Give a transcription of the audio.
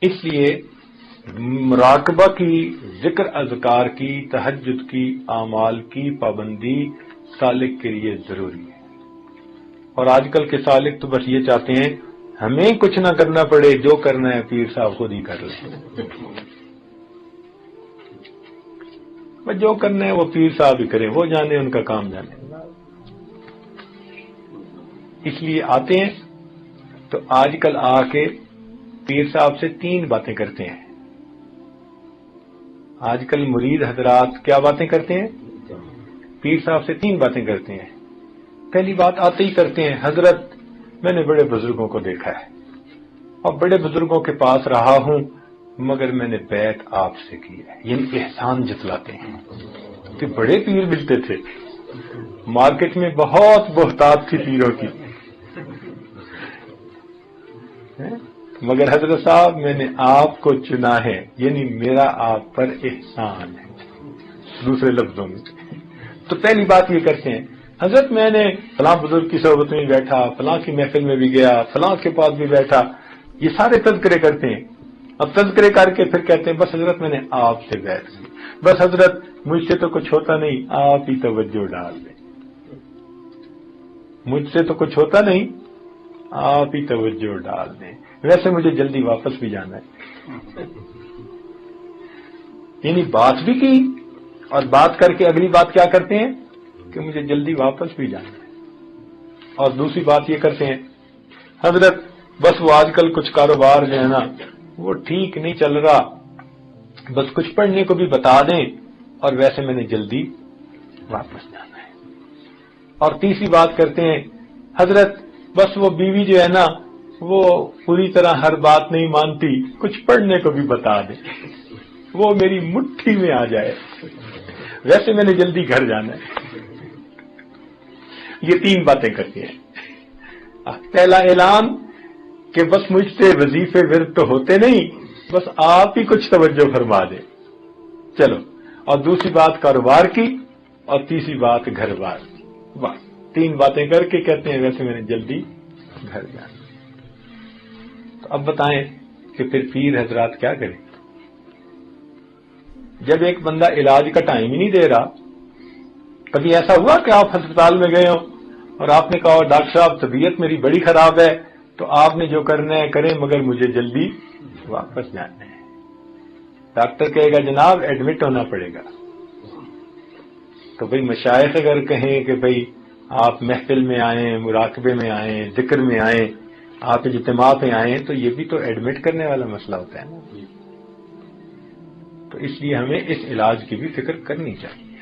اس لیے مراقبہ کی، ذکر اذکار کی، تہجد کی، اعمال کی پابندی سالک کے لیے ضروری ہے۔ اور آج کل کے سالک تو بس یہ چاہتے ہیں ہمیں کچھ نہ کرنا پڑے، جو کرنا ہے پیر صاحب خود ہی کر لیں، بس جو کرنا ہے وہ پیر صاحب ہی کریں، وہ جانے، ان کا کام جانے۔ اس لیے آتے ہیں تو آج کل آ کے پیر صاحب سے 3 باتیں کرتے ہیں۔ آج کل مرید حضرات کیا باتیں کرتے ہیں؟ پیر صاحب سے 3 باتیں کرتے ہیں۔ پہلی بات آتے ہی کرتے ہیں، حضرت میں نے بڑے بزرگوں کو دیکھا ہے اور بڑے بزرگوں کے پاس رہا ہوں، مگر میں نے بیعت آپ سے کی ہے، یعنی احسان جتلاتے ہیں کہ بڑے پیر ملتے تھے، مارکیٹ میں بہت بہتات تھی پیروں کی، مگر حضرت صاحب میں نے آپ کو چنا ہے، یعنی میرا آپ پر احسان ہے۔ دوسرے لفظوں میں تو پہلی بات یہ کرتے ہیں، حضرت میں نے فلاں بزرگ کی صحبت میں بیٹھا، فلاں کی محفل میں بھی گیا، فلاں کے پاس بھی بیٹھا، یہ سارے تذکرے کرتے ہیں۔ اب تذکرے کر کے پھر کہتے ہیں بس حضرت میں نے آپ سے بیعت کی، بس حضرت مجھ سے تو کچھ ہوتا نہیں، آپ ہی توجہ ڈال دیں، مجھ سے تو کچھ ہوتا نہیں، آپ ہی توجہ ڈال دیں، ویسے مجھے جلدی واپس بھی جانا ہے۔ یعنی بات بھی کی اور بات کر کے اگلی بات کیا کرتے ہیں کہ مجھے جلدی واپس بھی جانا ہے۔ اور دوسری بات یہ کرتے ہیں، حضرت بس وہ آج کل کچھ کاروبار جو ہے نا وہ ٹھیک نہیں چل رہا، بس کچھ پڑھنے کو بھی بتا دیں، اور ویسے میں نے جلدی واپس جانا ہے۔ اور تیسری بات کرتے ہیں، حضرت بس وہ بیوی جو ہے نا وہ پوری طرح ہر بات نہیں مانتی، کچھ پڑھنے کو بھی بتا دیں، وہ میری مٹھی میں آ جائے، ویسے میں نے جلدی گھر جانا ہے۔ یہ 3 باتیں کرتے ہیں۔ پہلا اعلان کہ بس مجھ سے وظیفے ورد تو ہوتے نہیں، بس آپ ہی کچھ توجہ فرما دیں، چلو۔ اور دوسری بات کاروبار کی، اور تیسری بات گھر بار کی، بس 3 باتیں کر کے کہتے ہیں ویسے میں نے جلدی گھر جانا۔ تو اب بتائیں کہ پھر پیر حضرات کیا کریں؟ جب ایک بندہ علاج کا ٹائم ہی نہیں دے رہا، کبھی ایسا ہوا کہ آپ ہسپتال میں گئے ہو اور آپ نے کہا ڈاکٹر صاحب طبیعت میری بڑی خراب ہے، تو آپ نے جو کرنا ہے کریں، مگر مجھے جلدی واپس جانا ہے۔ ڈاکٹر کہے گا جناب ایڈمٹ ہونا پڑے گا، تو بھئی مشائخ اگر کہیں کہ بھئی آپ محفل میں آئیں، مراقبے میں آئیں، ذکر میں آئیں، آپ اجتماع پہ آئیں، تو یہ بھی تو ایڈمٹ کرنے والا مسئلہ ہوتا ہے نا۔ تو اس لیے ہمیں اس علاج کی بھی فکر کرنی چاہیے۔